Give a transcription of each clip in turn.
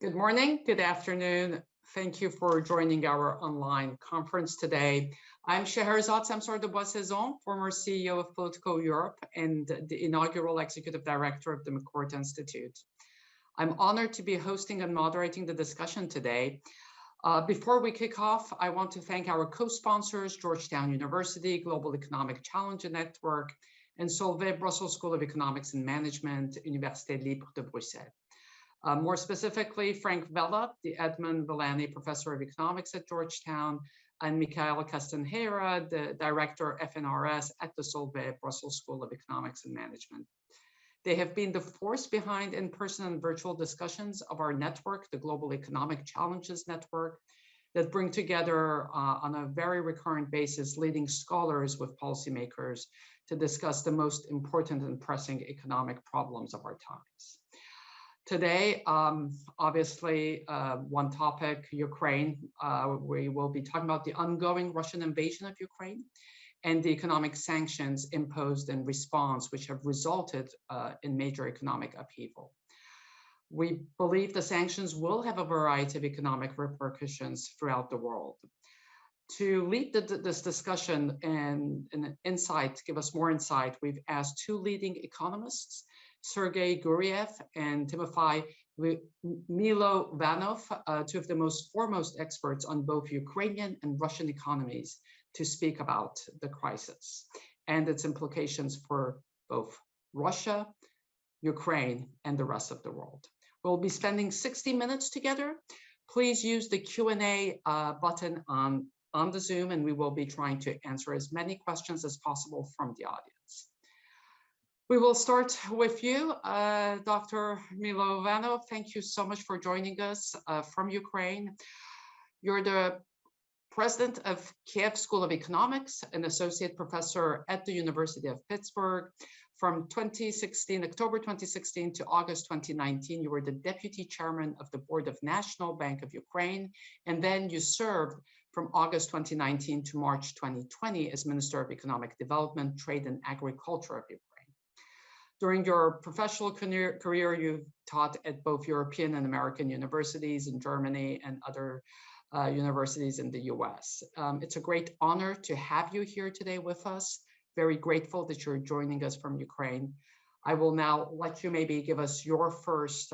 Good morning, good afternoon. Thank you for joining our online conference today. I'm Scheherazade Samsar de Boissezon, former CEO of Politico Europe and the inaugural executive director of the McCourt Institute. I'm honored to be hosting and moderating the discussion today. Before we kick off, I want to thank our co-sponsors, Georgetown University, Global Economic Challenge Network, and Solvay Brussels School of Economics and Management, Université Libre de Bruxelles. More specifically, Frank Vella, the Edmund Villani Professor of Economics at Georgetown, and Michaela Castanheira, the Director FNRS at the Solvay Brussels School of Economics and Management. They have been the force behind in-person and virtual discussions of our network, the Global Economic Challenges Network, that bring together on a very recurrent basis leading scholars with policymakers to discuss the most important and pressing economic problems of our times. Today, obviously, one topic, Ukraine. We will be talking about the ongoing Russian invasion of Ukraine and the economic sanctions imposed in response, which have resulted in major economic upheaval. We believe the sanctions will have a variety of economic repercussions throughout the world. To lead this discussion and give us more insight, we've asked two leading economists, Sergei Guriev and Timofey Milovanov, two of the most foremost experts on both Ukrainian and Russian economies, to speak about the crisis and its implications for both Russia, Ukraine, and the rest of the world. We'll be spending 60 minutes together. Please use the Q&A button on the Zoom, and we will be trying to answer as many questions as possible from the audience. We will start with you, Dr. Milovanov. Thank you so much for joining us from Ukraine. You're the president of Kiev School of Economics, an associate professor at the University of Pittsburgh. From October 2016 to August 2019, you were the deputy chairman of the board of National Bank of Ukraine, and then you served from August 2019 to March 2020 as Minister of Economic Development, Trade and Agriculture of Ukraine. During your professional career, you've taught at both European and American universities in Germany and other universities in the US. It's a great honor to have you here today with us. Very grateful that you're joining us from Ukraine. I will now let you maybe give us your first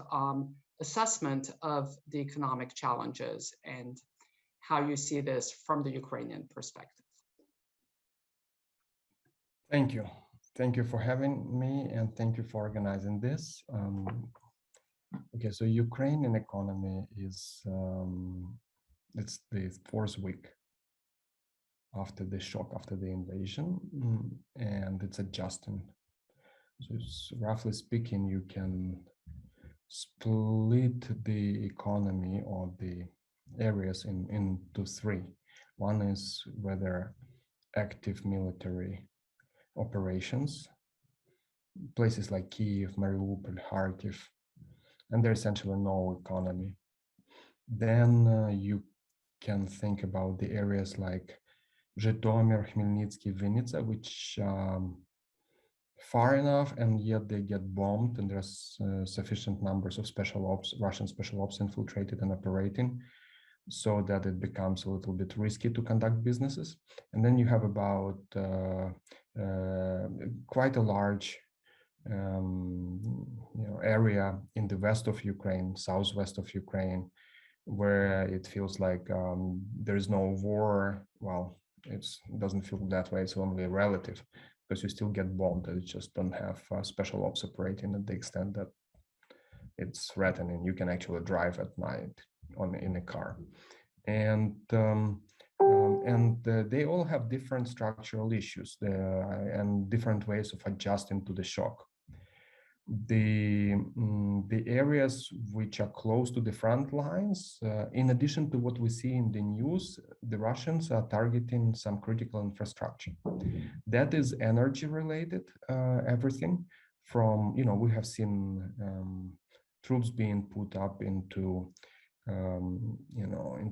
assessment of the economic challenges and how you see this from the Ukrainian perspective. Thank you. Thank you for having me, and thank you for organizing this. Okay, so Ukrainian economy is it's the fourth week after the shock, after the invasion, and it's adjusting. So roughly speaking, you can split the economy or the areas into three. One is whether active military operations, places like Kyiv, Mariupol, Kharkiv, and there's essentially no economy. Then you can think about the areas like Zhytomyr, Khmelnytsky, Vinnytsia, which far enough, and yet they get bombed, and there's sufficient numbers of special ops, Russian special ops infiltrated and operating, so that it becomes a little bit risky to conduct businesses. And then you have about quite a large area in the west of Ukraine, southwest of Ukraine, where it feels like there is no war. Well, it doesn't feel that way. It's only relative, because you still get bombed. You just don't have special ops operating at the extent that it's threatening. You can actually drive at night in a car, and they all have different structural issues and different ways of adjusting to the shock. The areas which are close to the front lines, in addition to what we see in the news, the Russians are targeting some critical infrastructure. That is energy related, everything from, we have seen troops being put up into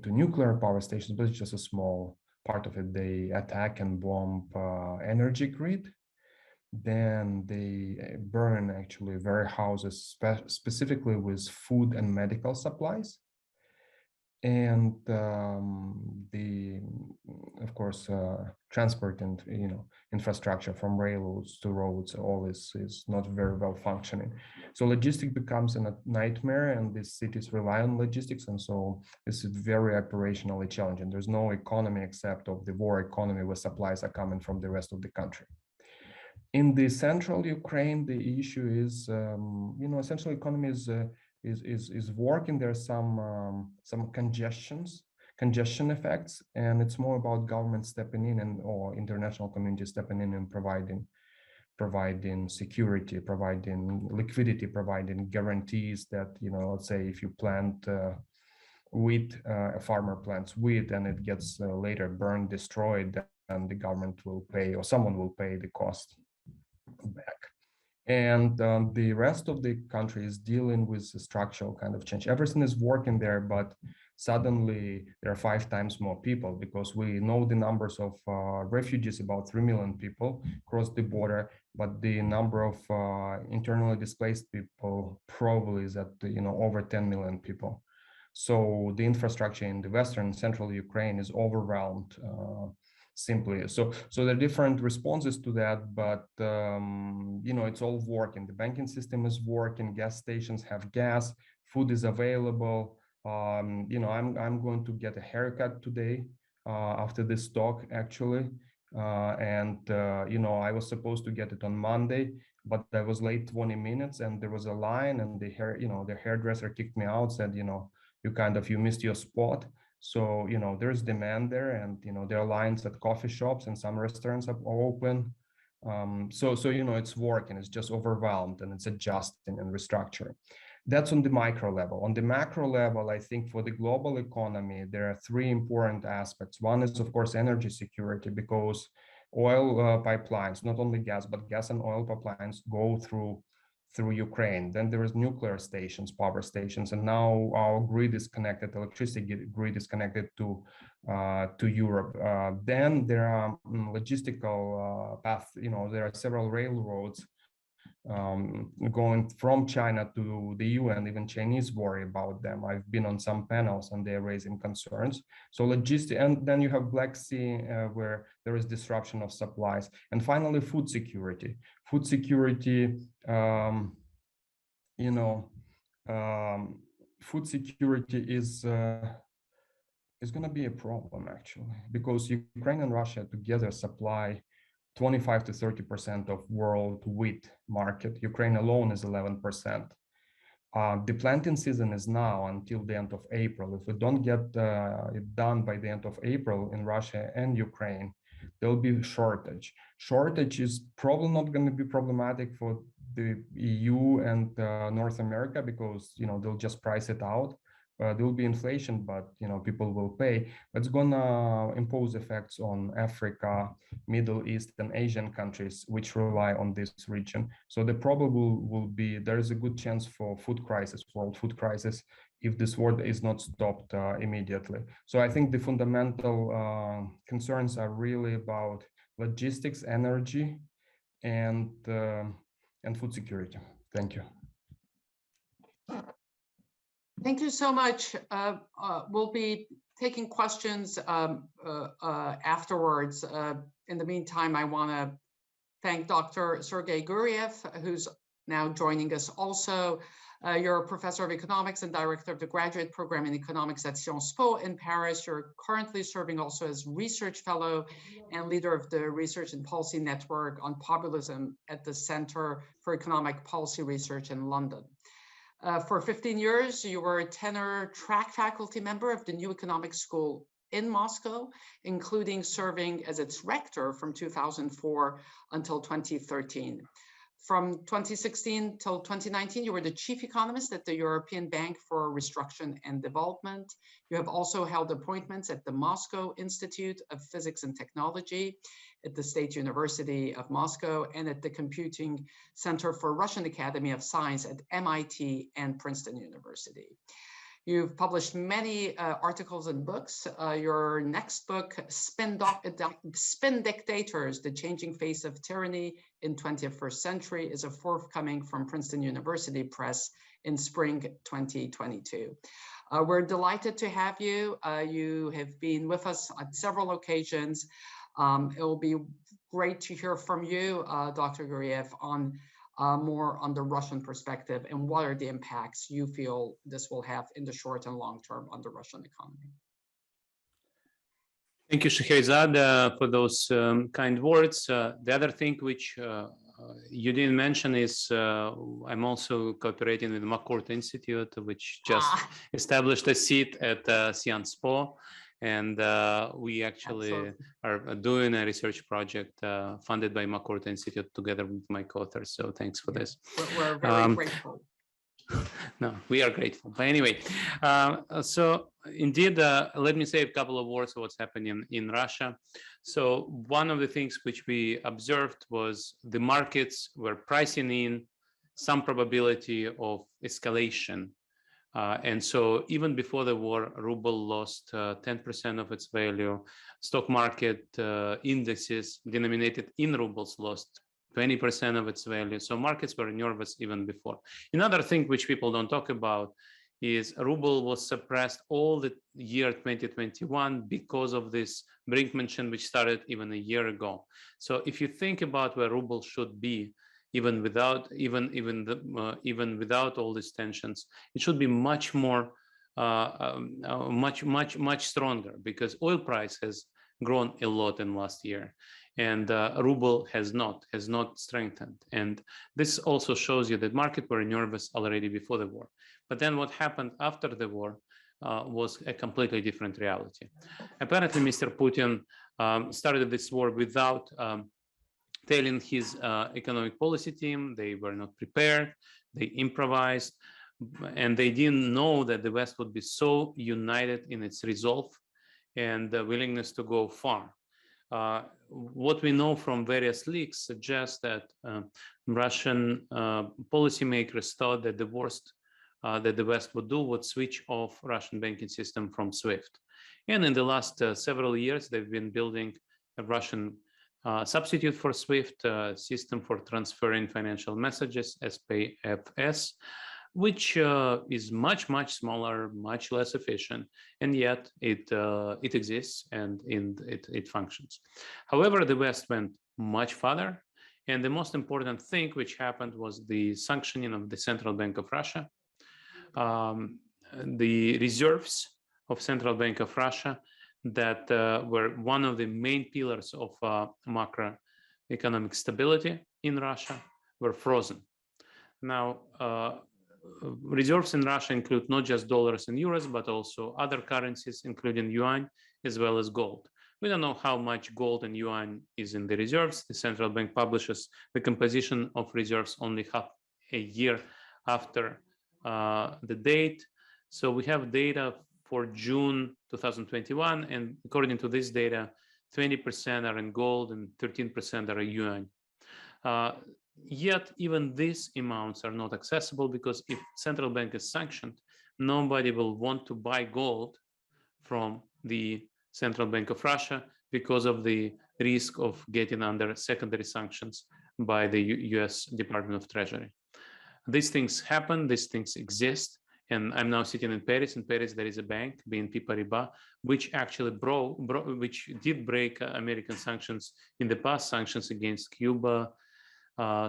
nuclear power stations, but it's just a small part of it. They attack and bomb energy grid. then they burn actually warehouses specifically with food and medical supplies. And of course, transport and infrastructure from railroads to roads, all this is not very well functioning. So logistics becomes a nightmare, and these cities rely on logistics, and so this is very operationally challenging. There's no economy except of the war economy, where supplies are coming from the rest of the country. In the central Ukraine, the issue is, essential economy is working. There's some congestion effects, and it's more about government stepping in or international community stepping in and providing security, providing liquidity, providing guarantees that, let's say if you plant wheat, a farmer plants wheat and it gets later burned, destroyed, and the government will pay, or someone will pay the cost back. And the rest of the country is dealing with a structural kind of change. Everything is working there, but suddenly there are 5 times more people, because we know the numbers of refugees, about 3 million people cross the border, but the number of internally displaced people probably is at over 10 million people. So the infrastructure in the western central Ukraine is overwhelmed. Simply. So there are different responses to that, but it's all working. The banking system is working. Gas stations have gas. Food is available. I'm going to get a haircut today after this talk, actually, I was supposed to get it on Monday, but I was late 20 minutes, and there was a line, and the hairdresser kicked me out, said, you missed your spot. So, there's demand there, and, there are lines at coffee shops, and some restaurants are open. So it's working, it's just overwhelmed, and it's adjusting and restructuring. That's on the micro level. On the macro level, I think for the global economy, there are 3 important aspects. One is, of course, energy security, because oil pipelines, not only gas, but gas and oil pipelines go through Ukraine. Then there is nuclear stations, power stations, and now our grid is connected, electricity grid is connected to Europe. Then there are logistical paths, there are several railroads going from China to the EU, and even Chinese worry about them. I've been on some panels and they're raising concerns. So logistics, and then you have Black Sea where there is disruption of supplies. And finally, food security. Food security, food security is going to be a problem, actually, because Ukraine and Russia together supply 25 to 30% of world wheat market. Ukraine alone is 11%. The planting season is now until the end of April. If we don't get it done by the end of April in Russia and Ukraine, there will be a shortage. Shortage is probably not going to be problematic for the EU and North America, because they'll just price it out. There will be inflation, but people will pay. But it's gonna impose effects on Africa, Middle East, and Asian countries which rely on this region. So the problem will be there is a good chance for food crisis, world food crisis, if this war is not stopped immediately. So I think the fundamental concerns are really about logistics, energy, and food security. Thank you. Thank you so much. We'll be taking questions afterwards. In the meantime, I want to thank Dr. Sergey Guriev, who's now joining us also. You're a professor of economics and director of the graduate program in economics at Sciences Po in Paris. You're currently serving also as research fellow and leader of the Research and Policy Network on Populism at the Center for Economic Policy Research in London. For 15 years, you were a tenure track faculty member of the New Economics School in Moscow, including serving as its rector from 2004 until 2013. From 2016 till 2019, you were the chief economist at the European Bank for Reconstruction and Development. You have also held appointments at the Moscow Institute of Physics and Technology, at the State University of Moscow, and at the Computing Center for Russian Academy of Science at MIT and Princeton University. You've published many articles and books. Your next book, Spin Dictators, The Changing Face of Tyranny in 21st Century, is a forthcoming from Princeton University Press in spring 2022. We're delighted to have you. You have been with us on several occasions. It will be great to hear from you, Dr. Guriev, on more on the Russian perspective and what are the impacts you feel this will have in the short and long term on the Russian economy. Thank you, Scheherazade, for those kind words. The other thing which you didn't mention is I'm also cooperating with the McCourt Institute, which just established a seat at Sciences Po. And we actually are doing a research project funded by McCourt Institute together with my co-authors. So thanks for this. We're very grateful. No, we are grateful. But anyway, so indeed, let me say a couple of words of what's happening in Russia. So one of the things which we observed was the markets were pricing in some probability of escalation. And so even before the war, ruble lost 10% of its value. Stock market indices denominated in rubles lost 20% of its value. So markets were nervous even before. Another thing which people don't talk about is ruble was suppressed all the year 2021 because of this brinkmanship, which started even a year ago. So if you think about where ruble should be, even without all these tensions, it should be much more, much stronger, because oil price has grown a lot in last year, and ruble has not strengthened. And this also shows you that markets were nervous already before the war. But then what happened after the war was a completely different reality. Apparently, Mr. Putin started this war without telling his economic policy team. They were not prepared, they improvised, and they didn't know that the West would be so united in its resolve and the willingness to go far. What we know from various leaks suggests that Russian policymakers thought that the worst that the West would do would switch off Russian banking system from SWIFT. And in the last several years, they've been building a Russian substitute for SWIFT, system for transferring financial messages, SPFS, which is much smaller, much less efficient, and yet it exists and it functions. However, the West went much further, and the most important thing which happened was the sanctioning of the Central Bank of Russia. The reserves of Central Bank of Russia that were one of the main pillars of macroeconomic stability in Russia were frozen. Now, reserves in Russia include not just dollars and euros, but also other currencies, including yuan, as well as gold. We don't know how much gold and yuan is in the reserves. The central bank publishes the composition of reserves only half a year after the date. So we have data for June 2021, and according to this data, 20% are in gold and 13% are in yuan. Yet even these amounts are not accessible, because if central bank is sanctioned, nobody will want to buy gold from the Central Bank of Russia because of the risk of getting under secondary sanctions by the US Department of Treasury. These things happen, these things exist. And I'm now sitting in Paris. In Paris, there is a bank, BNP Paribas, which actually which did break American sanctions in the past, sanctions against Cuba,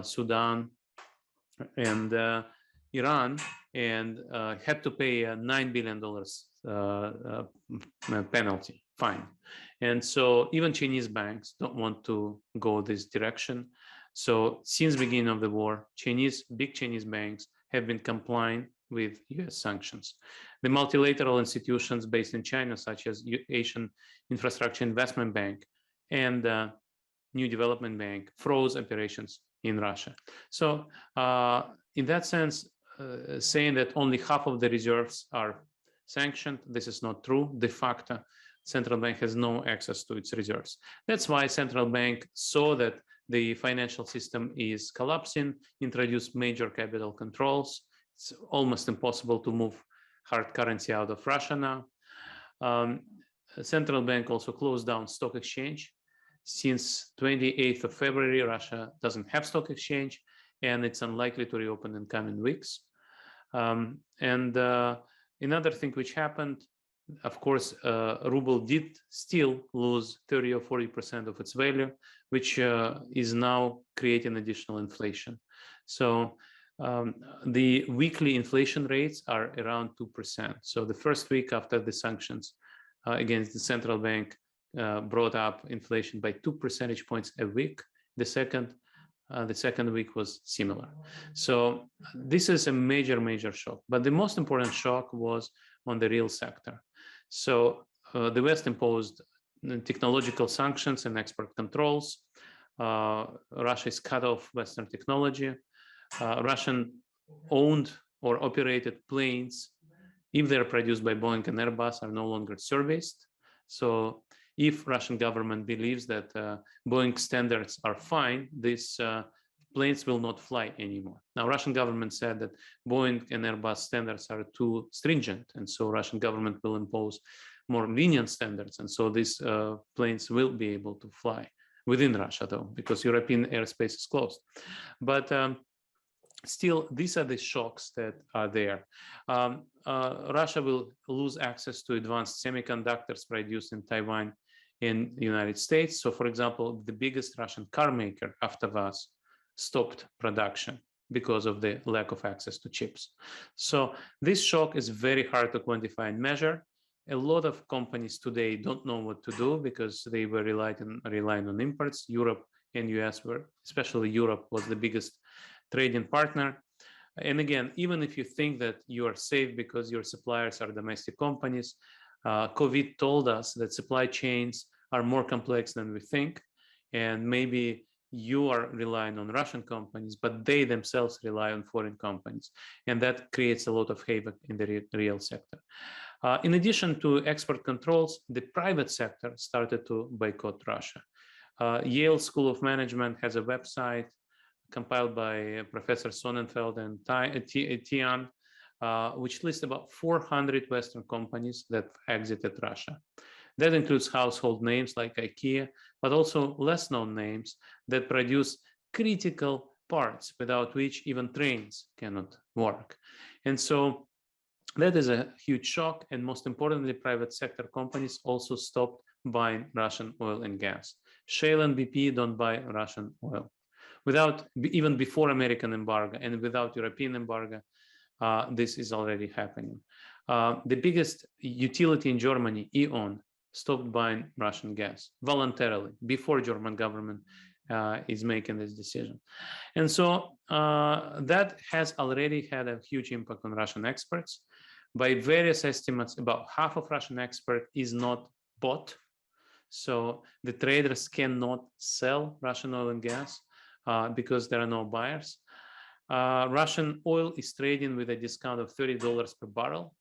Sudan, and Iran, and had to pay a $9 billion penalty, fine. And so even Chinese banks don't want to go this direction. So since the beginning of the war, big Chinese banks have been complying with US sanctions. The multilateral institutions based in China, such as Asian Infrastructure Investment Bank and New Development Bank, froze operations in Russia. So in that sense, saying that only half of the reserves are sanctioned, this is not true. De facto, central bank has no access to its reserves. That's why central bank saw that the financial system is collapsing, introduced major capital controls. It's almost impossible to move hard currency out of Russia now. Central bank also closed down stock exchange. Since 28th of February, Russia doesn't have stock exchange, and it's unlikely to reopen in coming weeks. Another thing which happened, of course, ruble did still lose 30 or 40% of its value, which is now creating additional inflation. So the weekly inflation rates are around 2%. So the first week after the sanctions against the central bank brought up inflation by 2 percentage points a week. The second week was similar. So this is a major shock. But the most important shock was on the real sector. So the West imposed technological sanctions and export controls. Russia is cut off Western technology. Russian owned or operated planes, if they're produced by Boeing and Airbus, are no longer serviced. So if Russian government believes that Boeing standards are fine, these planes will not fly anymore. Now, Russian government said that Boeing and Airbus standards are too stringent, and so Russian government will impose more lenient standards, and so these planes will be able to fly within Russia, though, because European airspace is closed. But still, these are the shocks that are there. Russia will lose access to advanced semiconductors produced in Taiwan in the United States. So, for example, the biggest Russian car maker, AvtoVAZ, stopped production because of the lack of access to chips. So this shock is very hard to quantify and measure. A lot of companies today don't know what to do because they were relying on imports. Europe and US were, especially Europe, was the biggest trading partner. And again, even if you think that you are safe because your suppliers are domestic companies, COVID told us that supply chains are more complex than we think. And maybe you are relying on Russian companies, but they themselves rely on foreign companies. And that creates a lot of havoc in the real sector. In addition to export controls, the private sector started to boycott Russia. Yale School of Management has a website compiled by Professor Sonnenfeld and Tian, which lists about 400 Western companies that exited Russia. That includes household names like IKEA, but also less known names that produce critical parts without which even trains cannot work. And so that is a huge shock. And most importantly, private sector companies also stopped buying Russian oil and gas. Shell and BP don't buy Russian oil. Even before American embargo and without European embargo, this is already happening. The biggest utility in Germany, E.ON, stopped buying Russian gas voluntarily before German government is making this decision. And so that has already had a huge impact on Russian exports. By various estimates, about half of Russian export is not bought. So the traders cannot sell Russian oil and gas because there are no buyers. Russian oil is trading with a discount of $30 per barrel,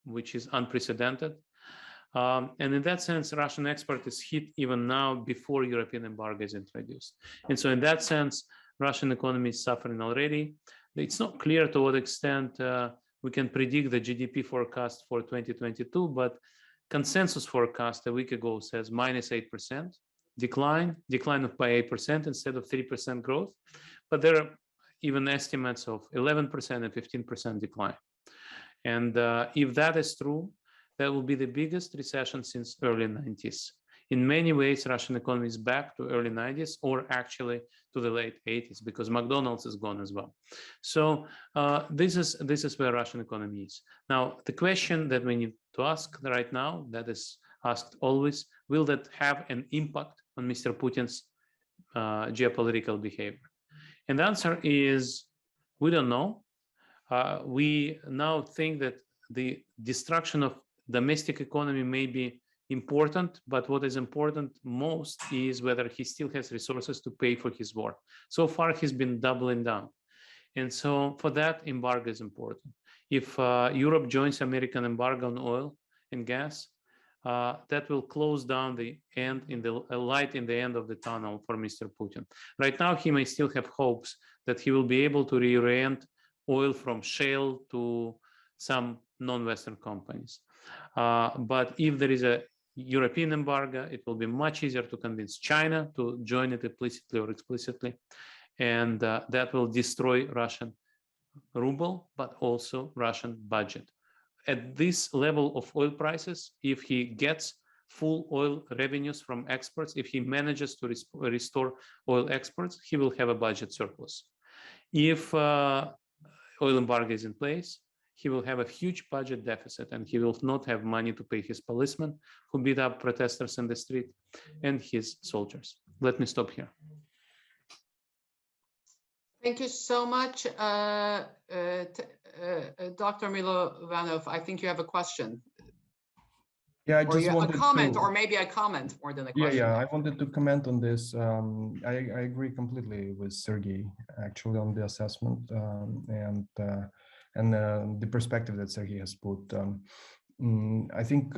which is unprecedented. And in that sense, Russian export is hit even now before European embargo is introduced. And so in that sense, Russian economy is suffering already. It's not clear to what extent we can predict the GDP forecast for 2022, but consensus forecast a week ago says -8% decline of by 8% instead of 3% growth. But there are even estimates of 11% and 15% decline. And if that is true, that will be the biggest recession since early 90s. In many ways, Russian economy is back to early 90s or actually to the late 80s because McDonald's is gone as well. So this is where Russian economy is. Now, the question that we need to ask right now, that is asked always, will that have an impact on Mr. Putin's geopolitical behavior? And the answer is, we don't know. We now think that the destruction of domestic economy may be important, but what is important most is whether he still has resources to pay for his war. So far, he's been doubling down. And so for that, embargo is important. If Europe joins American embargo on oil and gas, that will close down the light in the end of the tunnel for Mr. Putin. Right now, he may still have hopes that he will be able to reorient oil from shale to some non-Western companies. But if there is a European embargo, it will be much easier to convince China to join it implicitly or explicitly. And that will destroy Russian ruble, but also Russian budget. At this level of oil prices, if he gets full oil revenues from exports, if he manages to restore oil exports, he will have a budget surplus. If oil embargo is in place, he will have a huge budget deficit and he will not have money to pay his policemen who beat up protesters in the street and his soldiers. Let me stop here. Thank you so much, Dr. Milovanov. I think you have a question. Yeah, I or just wanted a comment, to, or maybe a comment more than a question. Yeah, I wanted to comment on this. I agree completely with Sergey, actually, on the assessment and the perspective that Sergey has put. I think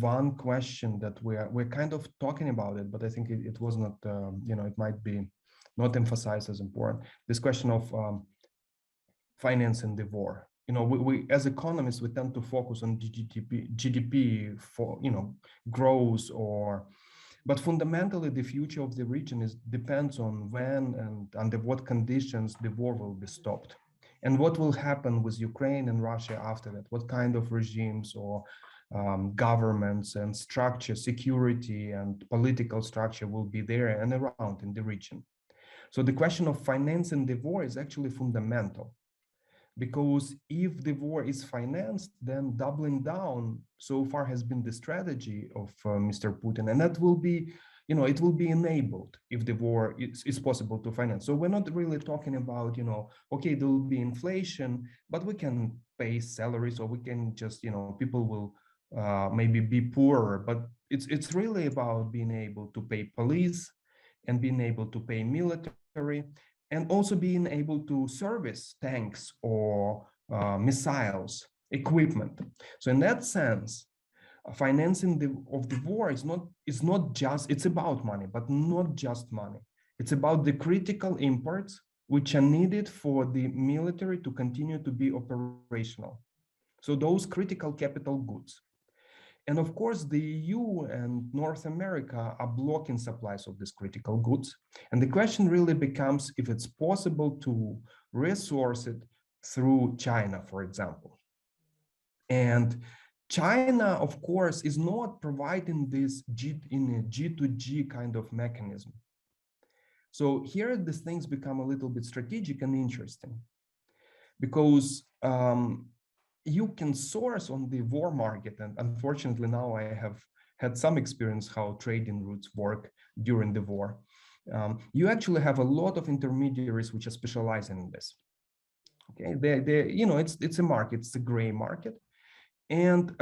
one question that we're kind of talking about it, but I think it was not, it might be not emphasized as important. This question of financing the war. We as economists, we tend to focus on GDP for, growth but fundamentally the future of the region depends on when and under what conditions the war will be stopped. And what will happen with Ukraine and Russia after that? What kind of regimes or governments and structure, security and political structure will be there and around in the region? So the question of financing the war is actually fundamental. Because if the war is financed, then doubling down so far has been the strategy of Mr. Putin, and that will be, it will be enabled if the war is possible to finance. So we're not really talking about, okay, there will be inflation, but we can pay salaries, or we can just, people will maybe be poorer, but it's really about being able to pay police and being able to pay military, and also being able to service tanks or missiles, equipment. So in that sense, financing of the war is not just, it's about money, but not just money. It's about the critical imports which are needed for the military to continue to be operational. So those critical capital goods. And of course, the EU and North America are blocking supplies of these critical goods. And the question really becomes if it's possible to resource it through China, for example. And China, of course, is not providing this in a G2G kind of mechanism. So here these things become a little bit strategic and interesting, because you can source on the war market, and unfortunately now I have had some experience how trading routes work during the war. You actually have a lot of intermediaries which are specializing in this. Okay, it's a market, it's a gray market, and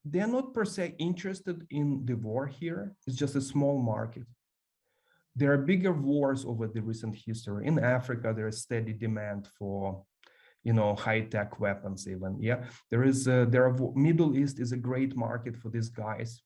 they're not per se interested in the war here. It's just a small market. There are bigger wars over the recent history. In Africa, there is steady demand for high-tech weapons even. Yeah, Middle East is a great market for these guys.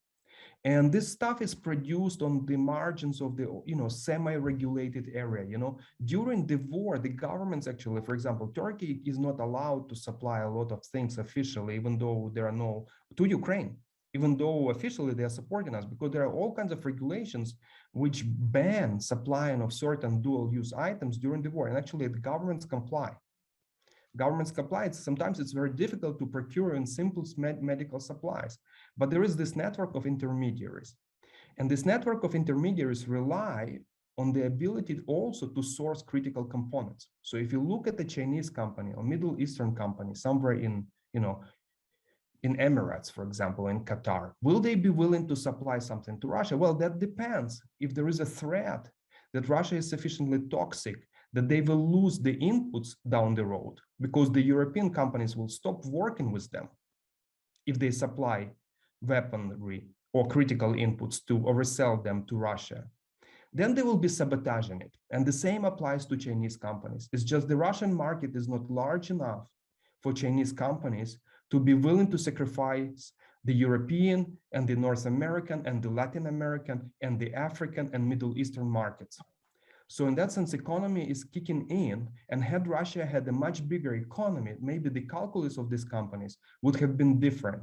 And this stuff is produced on the margins of the, semi-regulated area. During the war, the governments actually, for example, Turkey is not allowed to supply a lot of things officially, even though there are to Ukraine, even though officially they are supporting us, because there are all kinds of regulations which ban supplying of certain dual-use items during the war. And actually the governments comply. Sometimes it's very difficult to procure in simplest medical supplies, but there is this network of intermediaries. And this network of intermediaries rely on the ability also to source critical components. So if you look at the Chinese company or Middle Eastern company somewhere in Emirates, for example, in Qatar, will they be willing to supply something to Russia? Well, that depends. If there is a threat that Russia is sufficiently toxic that they will lose the inputs down the road, because the European companies will stop working with them if they supply weaponry or critical inputs or resell them to Russia, then they will be sabotaging it. And the same applies to Chinese companies. It's just the Russian market is not large enough for Chinese companies to be willing to sacrifice the European and the North American and the Latin American and the African and Middle Eastern markets. So in that sense, economy is kicking in, and had Russia had a much bigger economy, maybe the calculus of these companies would have been different.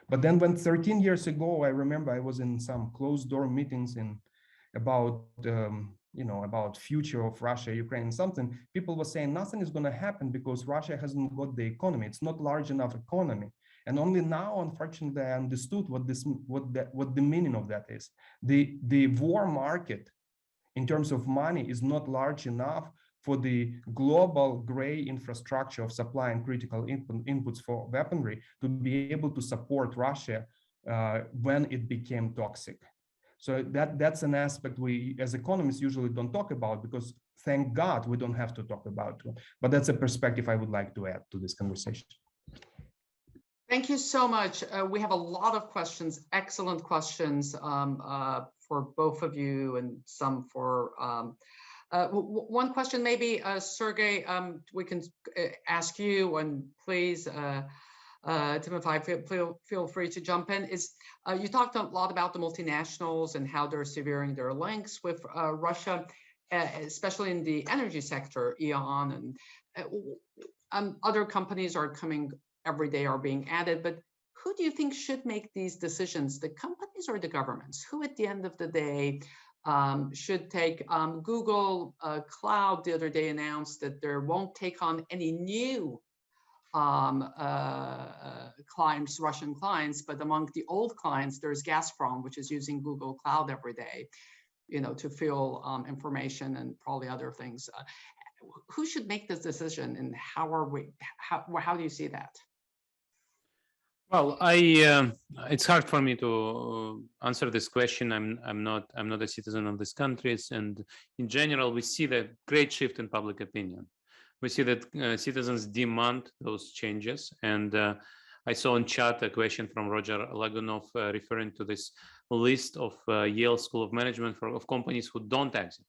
But then when 13 years ago, I remember I was in some closed door meetings about about future of Russia, Ukraine, something, people were saying nothing is going to happen because Russia hasn't got the economy. It's not large enough economy. And only now, unfortunately, I understood what the meaning of that is. The war market in terms of money is not large enough for the global gray infrastructure of supply and critical inputs for weaponry to be able to support Russia when it became toxic. So that's an aspect we as economists usually don't talk about, because thank God we don't have to talk about it. But that's a perspective I would like to add to this conversation. Thank you so much. We have a lot of questions, excellent questions for both of you, and some for one question maybe, Sergey, we can ask you, and please, Timofey, feel free to jump in. You talked a lot about the multinationals and how they're severing their links with Russia, especially in the energy sector, E.ON, and other companies are coming every day, are being added. But who do you think should make these decisions, the companies or the governments? Who at the end of the day should take Google Cloud the other day announced that they won't take on any new clients, Russian clients, but among the old clients, there's Gazprom, which is using Google Cloud every day, to fill information and probably other things. Who should make this decision, and how do you see that? Well, it's hard for me to answer this question. I'm not a citizen of these countries, and in general, we see the great shift in public opinion. We see that citizens demand those changes, and I saw in chat a question from Roger Lagunov referring to this list of Yale School of Management of companies who don't exit.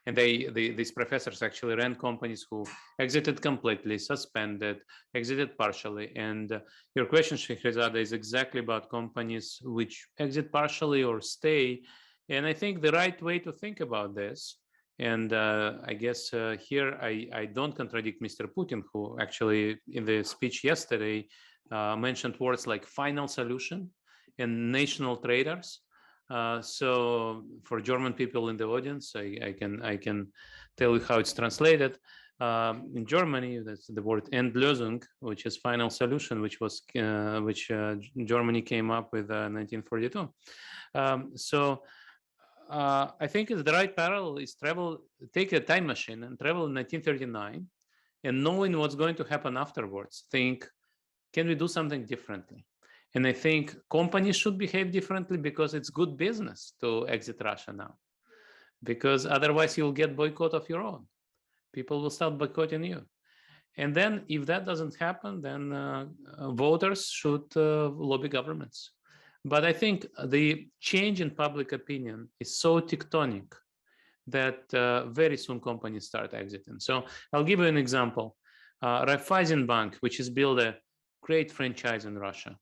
And these professors actually ran companies who exited completely, suspended, exited partially. And your question, Shehrazada, is exactly about companies which exit partially or stay. And I think the right way to think about this, and I guess here I don't contradict Mr. Putin, who actually in the speech yesterday mentioned words like final solution and national traders. So for German people in the audience, I can tell you how it's translated. In Germany, that's the word Endlösung, which is final solution, which Germany came up with 1942. I think the right parallel is take a time machine and travel in 1939, and knowing what's going to happen afterwards, think, can we do something differently? And I think companies should behave differently because it's good business to exit Russia now, because otherwise you'll get boycott of your own. People will start boycotting you. And then if that doesn't happen, then voters should lobby governments. But I think the change in public opinion is so tectonic that very soon companies start exiting. So I'll give you an example. Raiffeisen Bank, which has built a great franchise in Russia.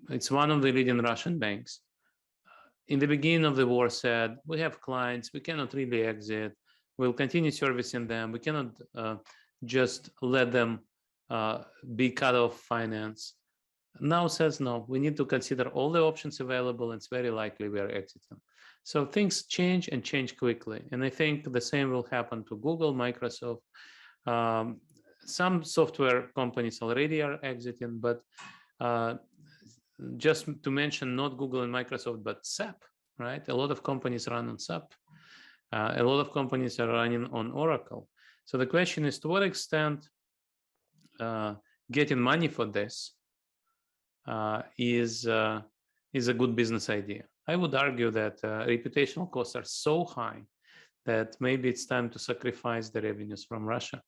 It's one of the leading Russian banks. In the beginning of the war said, we have clients, we cannot really exit. We'll continue servicing them. We cannot just let them be cut off finance. Now says, no, we need to consider all the options available, and it's very likely we are exiting. So things change and change quickly. And I think the same will happen to Google, Microsoft. Some software companies already are exiting, but just to mention not Google and Microsoft, but SAP, right? A lot of companies run on SAP. A lot of companies are running on Oracle. So the question is, to what extent getting money for this is a good business idea? I would argue that reputational costs are so high that maybe it's time to sacrifice the revenues from Russia,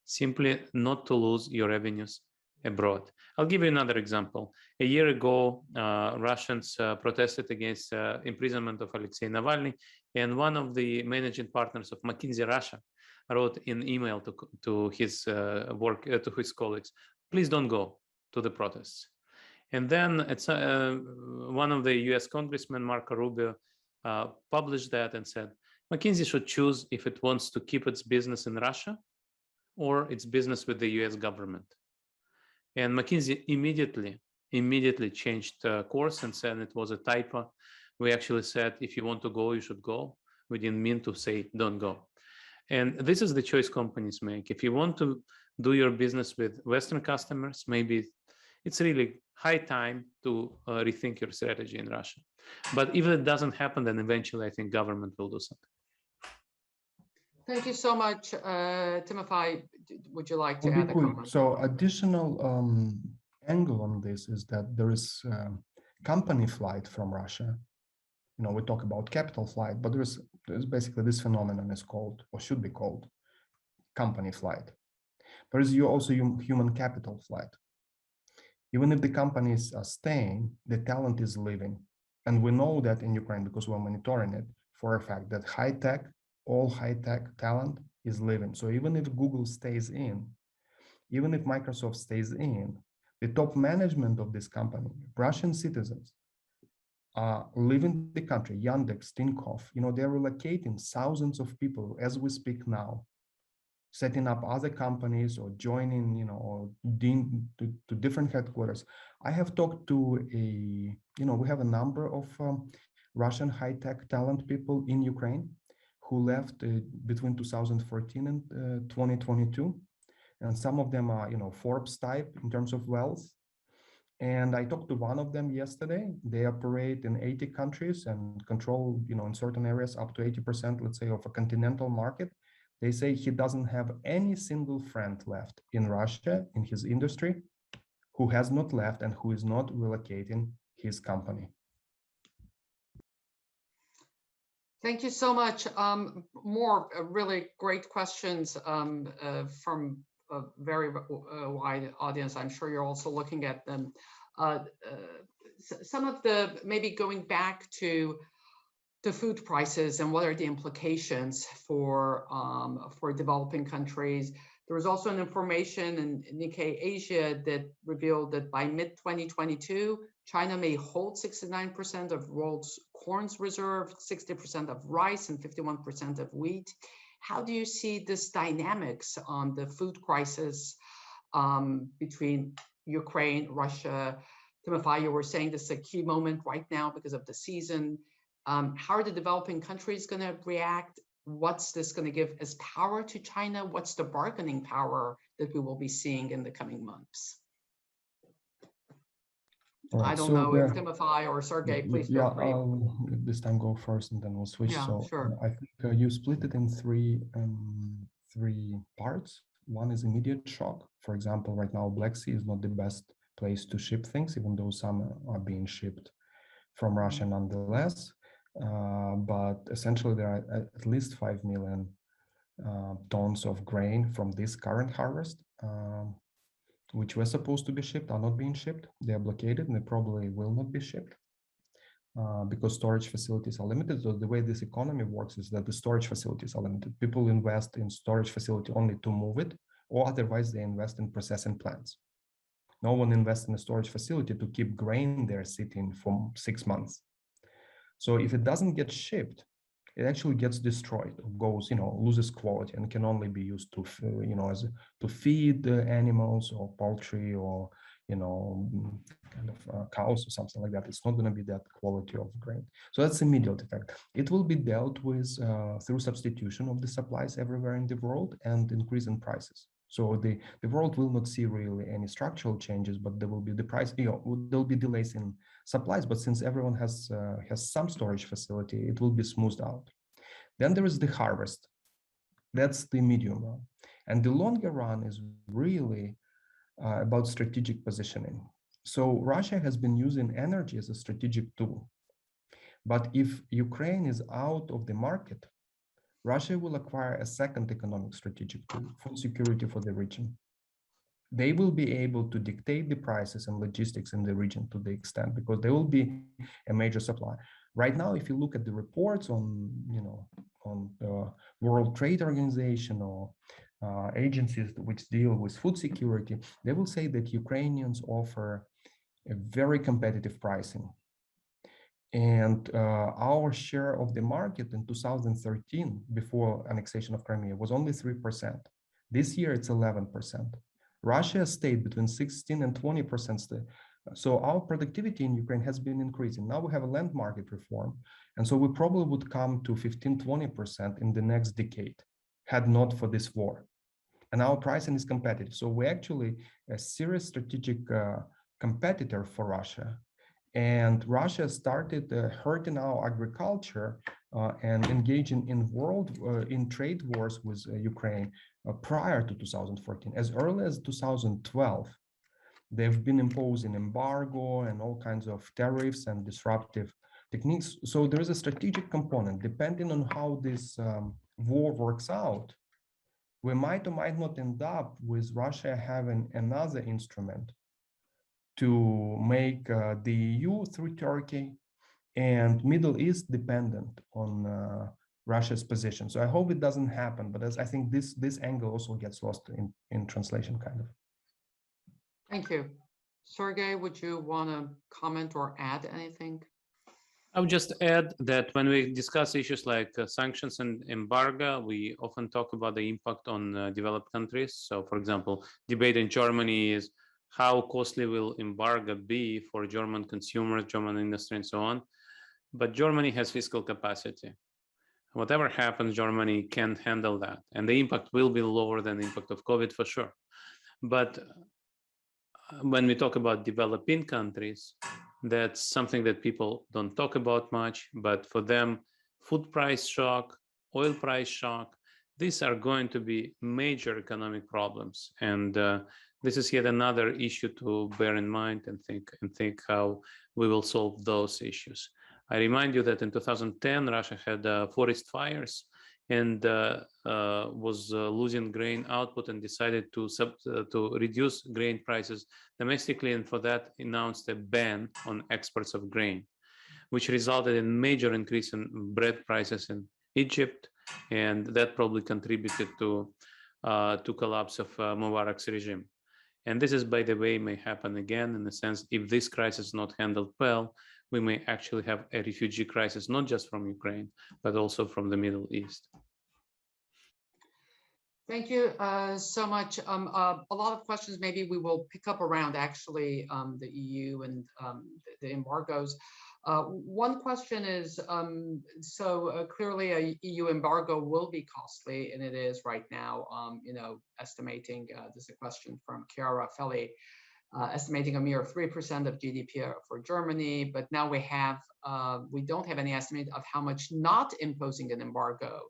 simply not to lose your revenues abroad. I'll give you another example. A year ago, Russians protested against imprisonment of Alexei Navalny, and one of the managing partners of McKinsey Russia wrote an email to his to his colleagues, please don't go to the protests. And then one of the US congressmen, Marco Rubio, published that and said, McKinsey should choose if it wants to keep its business in Russia or its business with the US government. And McKinsey immediately changed course and said it was a typo. We actually said, if you want to go, you should go. We didn't mean to say, don't go. And this is the choice companies make. If you want to do your business with Western customers, maybe it's really high time to rethink your strategy in Russia. But if it doesn't happen, then eventually I think government will do something. Thank you so much, Timofey. Would you like to Will be add a quick. comment? So additional angle on this is that there is company flight from Russia. You know, we talk about capital flight, but there's basically this phenomenon is called, or should be called, company flight. There is also human capital flight. Even if the companies are staying, the talent is leaving. And we know that in Ukraine, because we're monitoring it for a fact that all high-tech talent is leaving. So even if Google stays in, even if Microsoft stays in, the top management of this company, Russian citizens, are leaving the country. Yandex, Tinkoff, you know, they're relocating thousands of people as we speak now, setting up other companies or joining, you know, or to different headquarters. I have talked to we have a number of Russian high-tech talent people in Ukraine who left between 2014 and 2022. And some of them are, you know, Forbes type in terms of wealth. And I talked to one of them yesterday. They operate in 80 countries and control, you know, in certain areas up to 80%, let's say, of a continental market. They say he doesn't have any single friend left in Russia, in his industry, who has not left and who is not relocating his company. Thank you so much. More really great questions from a very wide audience. I'm sure you're also looking at them. Some of the, maybe going back to the food prices and what are the implications for developing countries. There was also an information in Nikkei Asia that revealed that by mid-2022, China may hold 69% of world's corn reserve, 60% of rice, and 51% of wheat. How do you see this dynamics on the food crisis between Ukraine, Russia? Timofey, you were saying this is a key moment right now because of the season. How are the developing countries going to react? What's this going to give as power to China? What's the bargaining power that we will be seeing in the coming months? Right, I don't know if Timofey or Sergey, please feel free. I'll this time go first and then we'll switch. Yeah, so sure. I think you split it in three parts. One is immediate shock. For example, right now, Black Sea is not the best place to ship things, even though some are being shipped from Russia nonetheless. But essentially, there are at least 5 million tons of grain from this current harvest, which were supposed to be shipped, are not being shipped. They are blockaded and they probably will not be shipped because storage facilities are limited. So the way this economy works is that the storage facilities are limited. People invest in storage facility only to move it, or otherwise they invest in processing plants. No one invests in a storage facility to keep grain there sitting for 6 months. So if it doesn't get shipped, it actually gets destroyed, goes, loses quality and can only be used to, to feed the animals or poultry or, cows or something like that. It's not going to be that quality of grain. So that's immediate effect. It will be dealt with through substitution of the supplies everywhere in the world and increase in prices. So the world will not see really any structural changes, but there will be the price, there'll be delays in supplies, but since everyone has some storage facility, it will be smoothed out. Then there is the harvest. That's the medium run. And the longer run is really about strategic positioning. So Russia has been using energy as a strategic tool. But if Ukraine is out of the market, Russia will acquire a second economic strategic tool, food security for the region. They will be able to dictate the prices and logistics in the region to the extent because they will be a major supplier. Right now, if you look at the reports on the World Trade Organization or agencies which deal with food security, they will say that Ukrainians offer a very competitive pricing. And our share of the market in 2013, before annexation of Crimea, was only 3%. This year, it's 11%. Russia stayed between 16 and 20%. So our productivity in Ukraine has been increasing. Now we have a land market reform. And so we probably would come to 15, 20% in the next decade, had not for this war. And our pricing is competitive. So we're actually a serious strategic competitor for Russia. And Russia started hurting our agriculture and engaging in trade wars with Ukraine prior to 2014. As early as 2012, they've been imposing embargo and all kinds of tariffs and disruptive techniques. So there is a strategic component. Depending on how this war works out, we might or might not end up with Russia having another instrument to make the EU through Turkey and Middle East dependent on Russia's position. So I hope it doesn't happen, but I think this angle also gets lost in translation, kind of. Thank you. Sergey, would you want to comment or add anything? I would just add that when we discuss issues like sanctions and embargo, we often talk about the impact on developed countries. So, for example, debate in Germany is how costly will embargo be for German consumers, German industry, and so on. But Germany has fiscal capacity. Whatever happens, Germany can handle that. And the impact will be lower than the impact of COVID for sure. But when we talk about developing countries, that's something that people don't talk about much, but for them, food price shock, oil price shock, these are going to be major economic problems. And this is yet another issue to bear in mind and think how we will solve those issues. I remind you that in 2010, Russia had forest fires and was losing grain output and decided to reduce grain prices domestically, and for that announced a ban on exports of grain, which resulted in major increase in bread prices in Egypt, and that probably contributed to collapse of Mubarak's regime. And this is, by the way, may happen again in the sense if this crisis is not handled well, we may actually have a refugee crisis, not just from Ukraine, but also from the Middle East. Thank you so much. A lot of questions maybe we will pick up around actually the EU and the embargoes. One question is, clearly a EU embargo will be costly, and it is right now, estimating, there's a question from Chiara Felli, estimating a mere 3% of GDP for Germany, but now we don't have any estimate of how much not imposing an embargo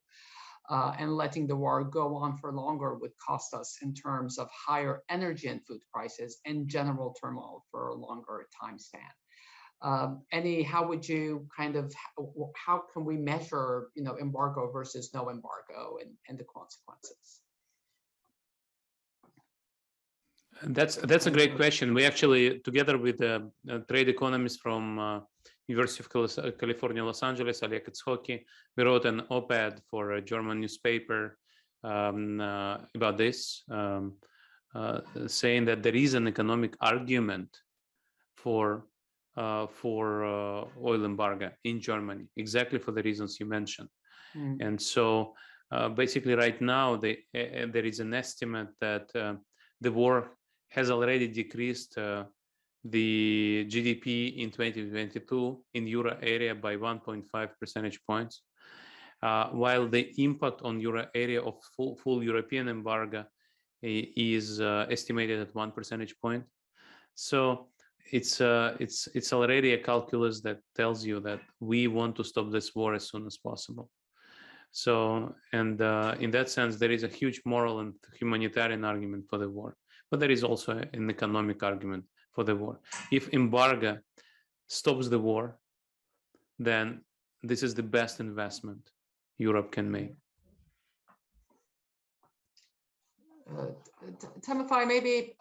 and letting the war go on for longer would cost us in terms of higher energy and food prices and general turmoil for a longer time span. How would you how can we measure, embargo versus no embargo and the consequences? That's a great question. We actually, together with the trade economist from University of California, Los Angeles, Oleg Itshoki, we wrote an op-ed for a German newspaper about this, saying that there is an economic argument for oil embargo in Germany, exactly for the reasons you mentioned. And so basically right now, there is an estimate that the war has already decreased the GDP in 2022 in Euro area by 1.5 percentage points, while the impact on Euro area of full European embargo is estimated at 1 percentage point. So it's already a calculus that tells you that we want to stop this war as soon as possible. So, and in that sense, there is a huge moral and humanitarian argument for the war, but there is also an economic argument for the war. If embargo stops the war, then this is the best investment Europe can make. Timofey, maybe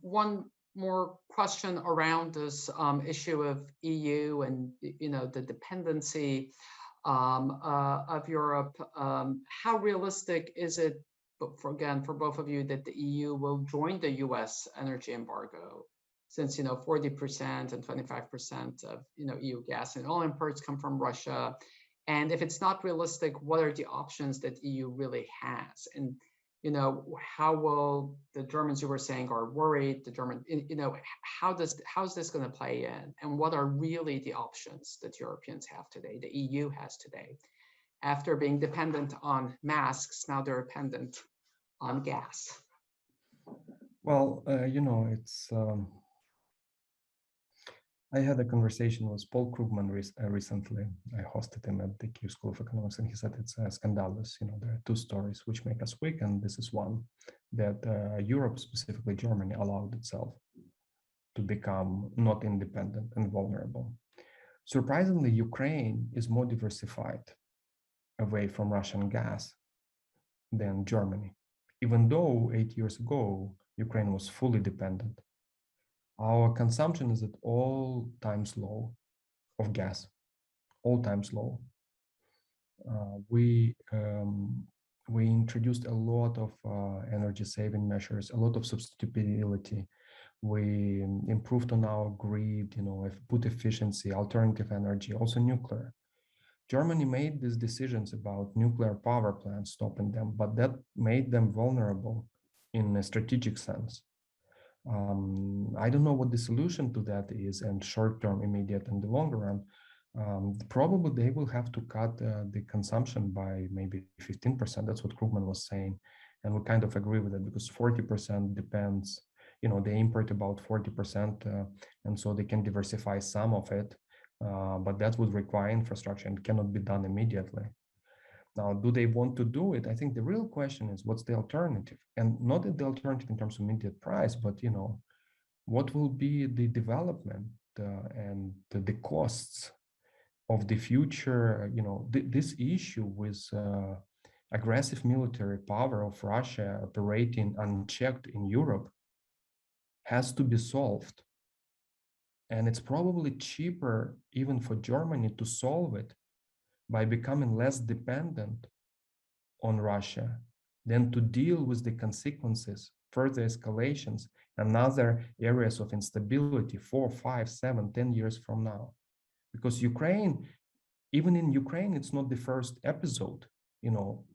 one more question around this issue of EU and the dependency of Europe. How realistic is it, for both of you, that the EU will join the US energy embargo since 40% and 25% of EU gas and oil imports come from Russia. And if it's not realistic, what are the options that EU really has? And how will the Germans, you were saying, are worried, the German, how's this going to play in? And what are really the options that Europeans have today, the EU has today? After being dependent on masks, now they're dependent on gas. Well, it's. I had a conversation with Paul Krugman recently. I hosted him at the Kyiv School of Economics, and he said it's scandalous. There are two stories which make us weak, and this is one, that Europe, specifically Germany, allowed itself to become not independent and vulnerable. Surprisingly, Ukraine is more diversified away from Russian gas than Germany, even though 8 years ago, Ukraine was fully dependent. Our consumption is at all times low of gas, all times low. We introduced a lot of energy saving measures, a lot of substitutability. We improved on our grid, put efficiency, alternative energy, also nuclear. Germany made these decisions about nuclear power plants, stopping them, but that made them vulnerable in a strategic sense. I don't know what the solution to that is, and short-term, immediate, and the longer run. Probably they will have to cut the consumption by maybe 15%. That's what Krugman was saying, and we kind of agree with it, because 40% depends. They import about 40%, and so they can diversify some of it, but that would require infrastructure and cannot be done immediately. Now, do they want to do it? I think the real question is, what's the alternative? And not the alternative in terms of immediate price, but what will be the development and the costs of the future? This issue with aggressive military power of Russia operating unchecked in Europe has to be solved. And it's probably cheaper even for Germany to solve it by becoming less dependent on Russia than to deal with the consequences, further escalations, and other areas of instability 4, 5, 7, 10 years from now. Because even in Ukraine, it's not the first episode.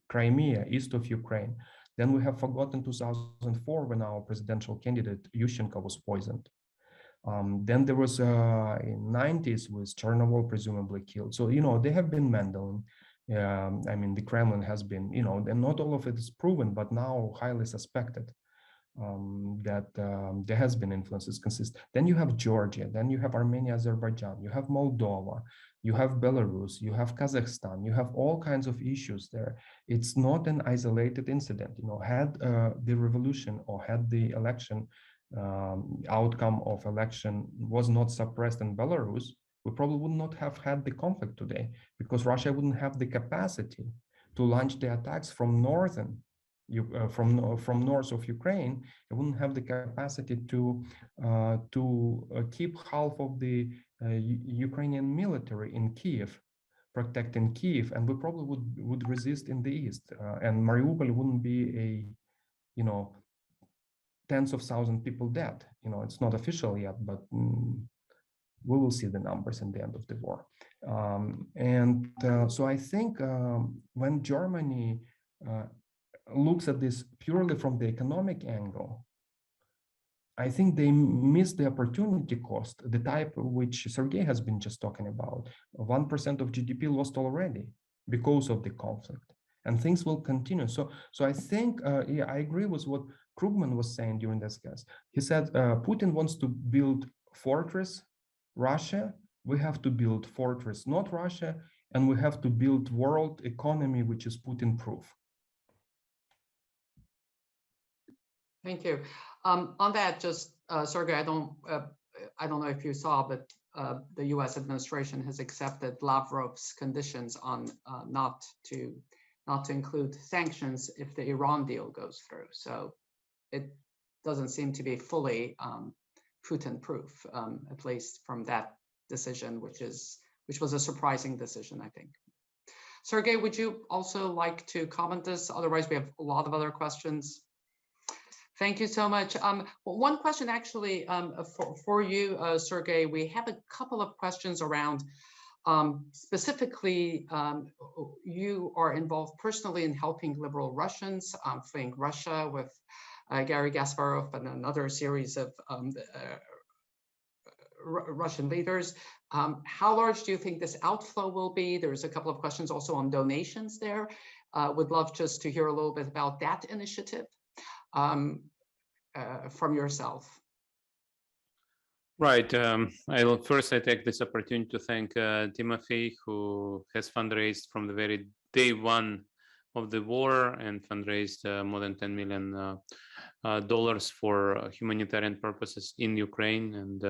Crimea, east of Ukraine. Then we have forgotten 2004 when our presidential candidate Yushchenko was poisoned. Then there was in 90s with Chernobyl presumably killed. So, they have been meddling. The Kremlin has been, and not all of it is proven, but now highly suspected that there has been influences consistent. Then you have Georgia, then you have Armenia, Azerbaijan, you have Moldova, you have Belarus, you have Kazakhstan, you have all kinds of issues there. It's not an isolated incident. Had the revolution or had the election outcome of election was not suppressed in Belarus, we probably would not have had the conflict today, because Russia wouldn't have the capacity to launch the attacks from north of Ukraine. It wouldn't have the capacity to keep half of the Ukrainian military in Kyiv, protecting Kyiv, and we probably would resist in the east, and Mariupol wouldn't be tens of thousands of people dead. It's not official yet, but we will see the numbers in the end of the war. So I think when Germany looks at this purely from the economic angle, I think they miss the opportunity cost, the type which Sergei has been just talking about. 1% of GDP lost already because of the conflict, and things will continue. So I think, I agree with what Krugman was saying during this case. He said, Putin wants to build fortress Russia. We have to build fortress not Russia, and we have to build world economy which is Putin-proof. Thank you. On that, just Sergei, I don't know if you saw, but the U.S. administration has accepted Lavrov's conditions on not to include sanctions if the Iran deal goes through. So it doesn't seem to be fully Putin-proof, at least from that decision, which was a surprising decision, I think. Sergei, would you also like to comment this? Otherwise, we have a lot of other questions. Thank you so much. One question actually for you, Sergey. We have a couple of questions around specifically, you are involved personally in helping liberal Russians fleeing Russia with Garry Kasparov and another series of Russian leaders. How large do you think this outflow will be? There's a couple of questions also on donations there. Would love just to hear a little bit about that initiative from yourself. Right. I take this opportunity to thank Timothy, who has fundraised from the very day one of the war and fundraised more than $10 million for humanitarian purposes in Ukraine, and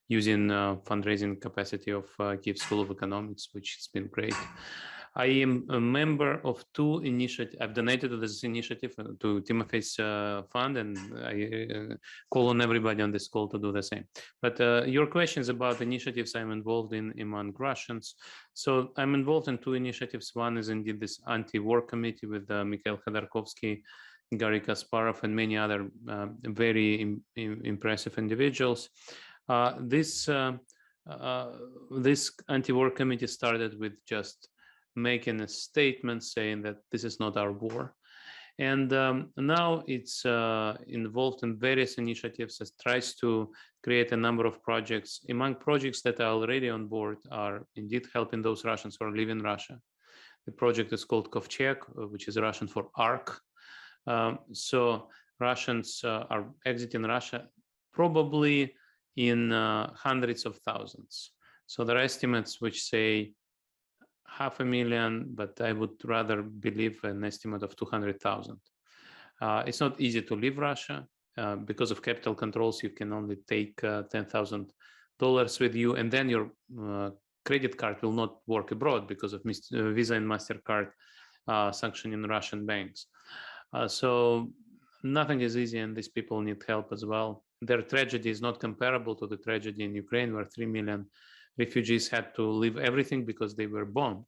using fundraising capacity of Kyiv School of Economics, which has been great. I am a member of two initiatives. I've donated to this initiative, to Timothy's fund, and I call on everybody on this call to do the same. But your questions about initiatives I'm involved in among Russians. So I'm involved in two initiatives. One is indeed this anti-war committee with Mikhail Khodorkovsky, Garry Kasparov, and many other very impressive individuals. This anti-war committee started with just making a statement saying that this is not our war. And now it's involved in various initiatives that tries to create a number of projects. Among projects that are already on board are indeed helping those Russians who live in Russia. The project is called Kovcheg, which is Russian for Ark. So Russians are exiting Russia probably in hundreds of thousands. So there are estimates which say 500,000, but I would rather believe an estimate of 200,000. It's not easy to leave Russia. Because of capital controls, you can only take $10,000 with you, and then your credit card will not work abroad because of Visa and MasterCard sanctioning Russian banks. So nothing is easy, and these people need help as well. Their tragedy is not comparable to the tragedy in Ukraine, where 3 million refugees had to leave everything because they were bombed.